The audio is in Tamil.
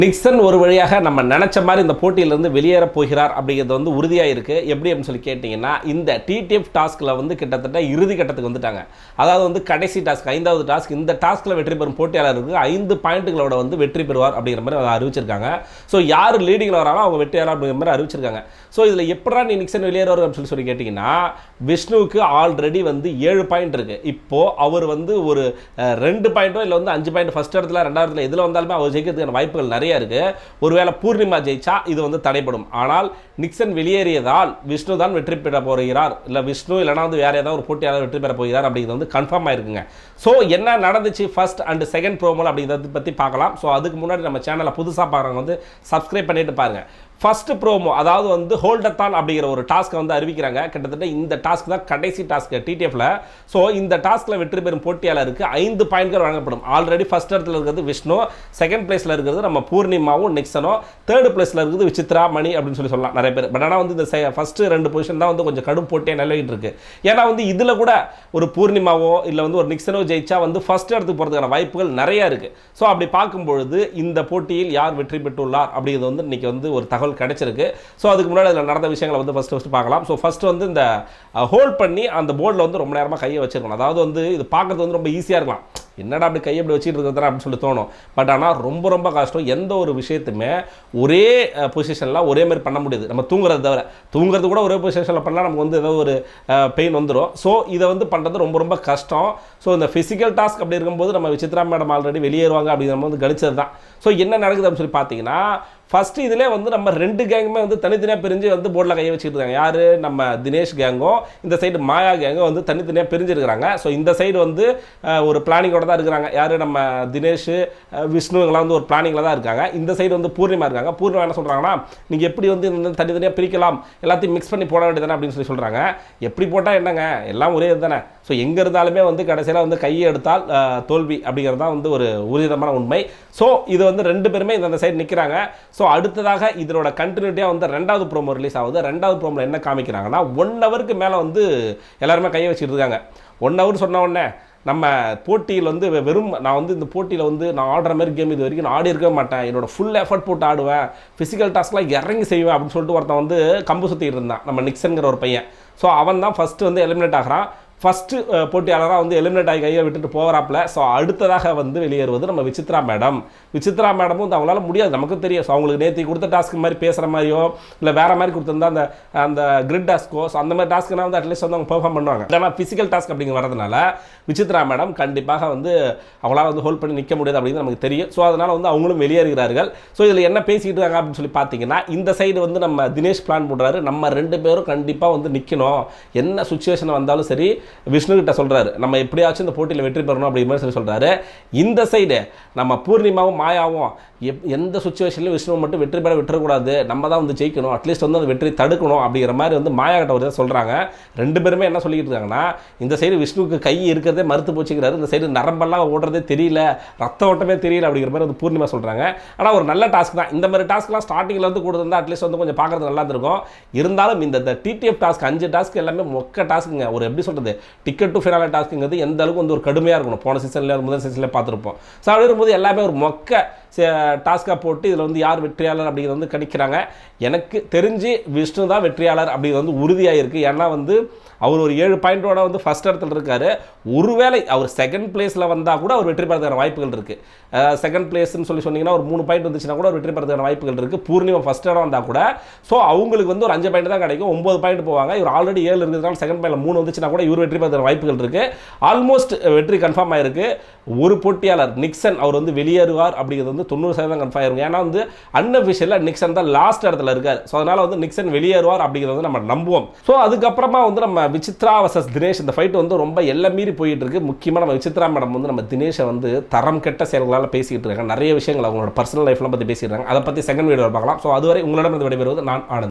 நிக்சன் ஒரு வழியாக நம்ம நினச்ச மாதிரி இந்த போட்டியிலிருந்து வெளியேற போகிறார் அப்படிங்கிறது வந்து உறுதியாக இருக்குது. எப்படி அப்படின்னு சொல்லி கேட்டிங்கன்னா, இந்த டிடிஎஃப் டாஸ்கில் வந்து கிட்டத்தட்ட இறுதி கட்டத்துக்கு வந்துட்டாங்க. அதாவது வந்து கடைசி டாஸ்க், 5வது டாஸ்க். இந்த டாஸ்கில் வெற்றி பெறும் போட்டியாளருக்கு 5 பாயிண்ட்டுகளோட வந்து வெற்றி பெறுவார் அப்படிங்கிற மாதிரி அதை அறிவிச்சிருக்காங்க. ஸோ யார் லீடிங்கில் வராங்களோ அவங்க வெற்றியாளர் அப்படிங்கிற மாதிரி அறிவிச்சிருக்காங்க. ஸோ இதில் எப்படா நீ நிக்சன் வெளியேறுவார் அப்படின்னு சொல்லி கேட்டிங்கன்னா, விஷ்ணுவுக்கு ஆல்ரெடி வந்து 7 பாயிண்ட் இருக்குது. இப்போது அவர் வந்து ஒரு 2 பாயிண்ட்டோ இல்லை வந்து 5 பாயிண்ட் ஃபஸ்ட் இடத்துல 2வது இடத்துல எதில் வந்தாலுமே அவர் ஜெயிக்கிறதுக்கான வாய்ப்புகள் நிறைய இருக்கு. ஒருவேளை பூர்ணிமா ஜெயிச்சா இது வந்து தடைப்படும். ஆனால் நிக்சன் வெளியேறியதால் விஷ்ணு தான் வெற்றி பெற போகிறார், இல்லை விஷ்ணு இல்லைனா வந்து வேற ஏதாவது ஒரு போட்டியாளர் வெற்றி பெற போகிறார் அப்படிங்கிறது வந்து கன்ஃபார்ம் ஆயிருக்குங்க. ஸோ என்ன நடந்துச்சு ஃபர்ஸ்ட் அண்ட் செகண்ட் ப்ரோமோல் அப்படிங்கிறத பற்றி பார்க்கலாம். ஸோ அதுக்கு முன்னாடி நம்ம சேனலை புதுசாக பார்க்குறவங்க வந்து சப்ஸ்கிரைப் பண்ணிட்டு பாருங்க. ஃபர்ஸ்ட் ப்ரோமோ, அதாவது வந்து ஹோல்டத்தான் அப்படிங்கிற ஒரு டாஸ்க்கை வந்து அறிவிக்கிறாங்க. கிட்டத்தட்ட இந்த டாஸ்க் தான் கடைசி டாஸ்க் டிடிஎஃப்ல. ஸோ இந்த டாஸ்கில் வெற்றி பெறும் போட்டியாளருக்கு 5 பாயிண்ட்கள் வழங்கப்படும். ஆல்ரெடி ஃபர்ஸ்ட் இடத்துல இருக்கிறது விஷ்ணு, செகண்ட் பிளேஸில் இருக்கிறது நம்ம பூர்ணிமாவும் நிக்சனும், தேர்ட் பிளேஸில் இருக்கிறது விசித்ரா மணி அப்படின்னு சொல்லலாம் நிறைய பேர். பட் ஆனால் வந்து இந்த ஃபர்ஸ்ட் 2 பொசிஷன் தான் வந்து கொஞ்சம் கடும் போட்டியாக நிலவிட்டு இருக்கு. ஏன்னா வந்து இதில் கூட ஒரு பூர்ணிமாவோ இல்லை வந்து ஒரு நிக்சனோ ஜெயிச்சா வந்து ஃபர்ஸ்ட் இடத்துக்கு போகிறதுக்கான வாய்ப்புகள் நிறைய இருக்கு. ஸோ அப்படி பார்க்கும்பொழுது இந்த போட்டியில் யார் வெற்றி பெற்றுள்ளார் அப்படிங்கிறது வந்து இன்னைக்கு வந்து ஒரு தகவல் கிடைச்சிருக்கு. ஸோ அதுக்கு முன்னாடி அதில் நடந்த விஷயங்களை வந்து ஃபர்ஸ்ட் பார்க்கலாம். ஸோ ஃபர்ஸ்ட் வந்து இந்த ஹோல்ட் பண்ணி அந்த போர்டில் வந்து ரொம்ப நேரமாக கையை வச்சிருக்கணும். அதாவது வந்து இது பார்க்கறது வந்து ரொம்ப ஈஸியாக இருக்கலாம், என்னடா அப்படி கையை அப்படி வச்சுட்டு இருக்கிறதா அப்படின்னு சொல்லி தோணும். பட் ஆனால் ரொம்ப ரொம்ப கஷ்டம். எந்த ஒரு விஷயத்துமே ஒரே பொசிஷனில் ஒரே மாதிரி பண்ண முடியாது. நம்ம தூங்குறது தவிர, தூங்குறது கூட ஒரே பொசிஷனில் பண்ணால் நமக்கு வந்து ஏதோ ஒரு பெயின் வந்துடும். ஸோ இதை வந்து பண்ணுறது ரொம்ப ரொம்ப கஷ்டம். ஸோ இந்த ஃபிசிக்கல் டாஸ்க் அப்படி இருக்கும்போது நம்ம விசித்ரா மேடம் ஆல்ரெடி வெளியேறுவாங்க அப்படிங்கிற நம்ம வந்து கணிச்சது தான். ஸோ என்ன நடக்குது அப்படின்னு சொல்லி பார்த்தீங்கன்னா, ஃபஸ்ட்டு இதிலே வந்து நம்ம 2 கேங்குமே வந்து தனித்தனியாக பிரிஞ்சு வந்து போர்டில் கையை வச்சுட்டு இருக்காங்க. யார்? நம்ம தினேஷ் கேங்கும் இந்த சைடு மாயா கேங்கும் வந்து தனித்தனியாக பிரிஞ்சிருக்கிறாங்க. ஸோ இந்த சைடு வந்து ஒரு பிளானிங்கோட தான் இருக்கிறாங்க. யார்? நம்ம தினேஷ், விஷ்ணுங்களாம் வந்து ஒரு பிளானிங்கில் தான் இருக்காங்க. இந்த சைடு வந்து பூர்ணிமா இருக்காங்க. பூர்ணிமா என்ன சொல்கிறாங்கன்னா, நீங்கள் எப்படி வந்து இந்த தனித்தனியாக பிரிக்கலாம், எல்லாத்தையும் மிக்ஸ் பண்ணி போட வேண்டியதானே அப்படின்னு சொல்லி சொல்கிறாங்க. எப்படி போட்டால் என்னங்க, எல்லாம் ஒரே இது தானே. ஸோ எங்கே இருந்தாலுமே வந்து கடைசியில் வந்து கையை எடுத்தால் தோல்வி அப்படிங்கிறது தான் வந்து ஒரு உறுதிதமான உண்மை. ஸோ இது வந்து 2 பேருமே இந்த சைடு நிற்கிறாங்க. ஸோ அடுத்ததாக இதனோட கண்டினியூட்டியாக வந்து 2வது ப்ரோமோ ரிலீஸ் ஆகுது. 2வது ப்ரோமோவில் என்ன காமிக்கிறாங்கன்னா, 1 ஹவருக்கு மேலே வந்து எல்லாருமே கையை வச்சுட்டு இருக்காங்க. 1 ஹவர் சொன்ன உடனே நம்ம போட்டியில் வந்து வெறும் நான் வந்து இந்த போட்டியில் வந்து நான் ஆடுற மாதிரி கேம் இது வரைக்கும் நான் ஆடி இருக்கவே மாட்டேன், என்னோட ஃபுல் எஃபர்ட் போட்டு ஆடுவேன், ஃபிசிக்கல் டாஸ்க்லாம் இறங்கி செய்வேன் அப்படின்னு சொல்லிட்டு ஒருத்தன் வந்து கம்பு சுற்றிட்டு இருந்தான், நம்ம நிக்சன்கிற ஒரு பையன். ஸோ அவன் தான் ஃபஸ்ட்டு வந்து எலிமினேட் ஆகிறான். ஃபஸ்ட்டு போட்டியாளராக வந்து எலிமினேட் ஆகி கையை விட்டுட்டு போகிறாப்புல. ஸோ அடுத்ததாக வந்து வெளியேறுவது நம்ம விசித்ரா மேடம். விசித்ரா மேடமும் வந்து அவங்களால முடியாது, நமக்கு தெரியும். ஸோ அவங்களுக்கு நேற்று கொடுத்த டாஸ்க் மாதிரி பேசுகிற மாதிரியோ இல்லை வேறு மாதிரி கொடுத்துருந்தா அந்த கிரிட் டாஸ்க்கோ, ஸோ அந்த மாதிரி டாஸ்க்குனா வந்து அட்லீஸ்ட் வந்து அவங்க பெர்ஃபார்ம் பண்ணுவாங்க. ஆனால் ஃபிசிக்கல் டாஸ்க் அப்படிங்கிற வரதுனால விசித்ரா மேடம் கண்டிப்பாக வந்து அவங்களால வந்து ஹோல்ட் பண்ணி நிற்க முடியாது அப்படிங்கிறது நமக்கு தெரியும். ஸோ அதனால் வந்து அவங்களும் வெளியேறுகிறார்கள். ஸோ இதில் என்ன பேசிக்கிட்டு இருக்காங்க அப்படின்னு சொல்லி பார்த்தீங்கன்னா, இந்த சைடு வந்து நம்ம தினேஷ் பிளான் பண்ணுறாரு, நம்ம 2 பேரும் கண்டிப்பாக வந்து நிற்கணும், என்ன சுச்சுவேஷன் வந்தாலும் சரி விஷ்ணு கிட்ட சொல்றாரு, நம்ம எப்படியாச்சும் இந்த போட்டியில் வெற்றி பெறணும் அப்படிங்கிற மாதிரி சொல்றாரு. இந்த சைடு நம்ம பூர்ணிமாவும் மாயாவும் எந்த சுச்சுவேஷன்லையும் விஷ்ணு மட்டும் வெற்றி பெற விட்டுறக்கூடாது, நம்ம தான் வந்து ஜெயிக்கணும், அட்லீஸ்ட் வந்து அந்த வெற்றி தடுக்கணும் அப்படிங்கிற மாதிரி வந்து மாயா கிட்ட ஒரு சொல்கிறாங்க. 2 பேருமே என்ன சொல்லிக்கிட்டு இருக்காங்கன்னா, இந்த சைடு விஷ்ணுவுக்கு கை இருக்கிறதே மறுத்து போச்சுக்கிறாரு, இந்த சைடு நரம்பெல்லாம் ஓடுறதே தெரியல, ரத்த ஓட்டமே தெரியல அப்படிங்கிற மாதிரி வந்து பூர்ணிமா சொல்கிறாங்க. ஆனால் ஒரு நல்ல டாஸ்க் தான். இந்த மாதிரி டாஸ்க்லாம் ஸ்டார்டிங்கில் வந்து கொடுத்துருந்தா அட்லீஸ்ட் வந்து கொஞ்சம் பார்க்குறது நல்லா இருந்திருக்கும். இருந்தாலும் இந்த டிடிஎஃப் டாஸ்க் 5 டாஸ்க் எல்லாமே மொக்க டாஸ்க்குங்க. ஒரு எப்படி சொல்கிறது, டிக்கெட் டு ஃபினாலே டாஸ்க்குங்கிறது எந்த அளவுக்கு வந்து ஒரு கடுமையாக இருக்கணும். போன சீசனில் முதல் சீசனில் பார்த்துருப்போம். ஸோ அப்படி இருக்கும்போது எல்லாமே ஒரு மொக்க டாஸ்காக போட்டு இதில் வந்து யார் வெற்றியாளர் அப்படிங்கிறது வந்து கணிக்கிறாங்க. எனக்கு தெரிஞ்சு விஷ்ணு தான் வெற்றியாளர் அப்படிங்கிறது வந்து உறுதியாக இருக்குது. ஏன்னா வந்து அவர் ஒரு 7 பாயிண்டோட வந்து ஃபஸ்ட் இடத்துல இருக்கார். ஒருவேளை அவர் செகண்ட் பிளேஸில் வந்தால் கூட அவர் வெற்றி பெறதுக்கான வாய்ப்புகள் இருக்குது. செகண்ட் பிளேஸ்ன்னு சொல்லி சொன்னீங்கன்னா ஒரு 3 பாயிண்ட் வந்துச்சுன்னா கூட வெற்றி பெறதுக்கான வாய்ப்புகள் இருக்குது. பூர்ணிமா ஃபஸ்ட் இடம் வந்தால் கூட ஸோ அவங்களுக்கு வந்து ஒரு 5 பாயிண்ட் தான் கிடைக்கும், 9 பாயிண்ட் போவாங்க. இவர் ஆல்ரெடி 7 இருக்கிறதுனால செகண்ட் பாயிண்டில் 3 வந்துச்சுன்னா கூட இவர் வெற்றி பெறதுக்கான வாய்ப்புகள் இருக்குது. ஆல்மோஸ்ட் வெற்றி கன்ஃபார்ம் ஆயிருக்கு. ஒரு போட்டியாளர் நிக்சன் அவர் வந்து வெளியேறுவார் அப்படிங்கிறது வந்து 90% கன்ஃபார்ம் ஆயிருக்கும். ஏன்னா வந்து அன்அஃபிஷியலாக நிக்சன் தான் லாஸ்ட் இடத்துல இருக்கார். ஸோ அதனால் வந்து நிக்சன் வெளியேறுவார் அப்படிங்கிறது வந்து நம்ம நம்புவோம். ஸோ அதுக்கப்புறமா வந்து நம்ம விசித்ரா வர்சஸ் தினேஷ் இந்த ஃபைட் வந்து ரொம்ப எல்லாம் மீறி போயிட்டு இருக்கு. முக்கியமாக நம்ம விசித்ரா மேடம் வந்து நம்ம தினேஷை வந்து தரம் கெட்ட செயல்களால் பேசிக்கிட்டு இருக்காங்க. நிறைய விஷயங்கள் அவங்களோட பர்சனல் லைஃப்லாம் பற்றி பேசிடுறாங்க. அதை பற்றி செகண்ட் வீடியோவில் பார்க்கலாம். ஸோ அதுவரை உங்களிடம் விடைபெறுவது நான் ஆனந்த்.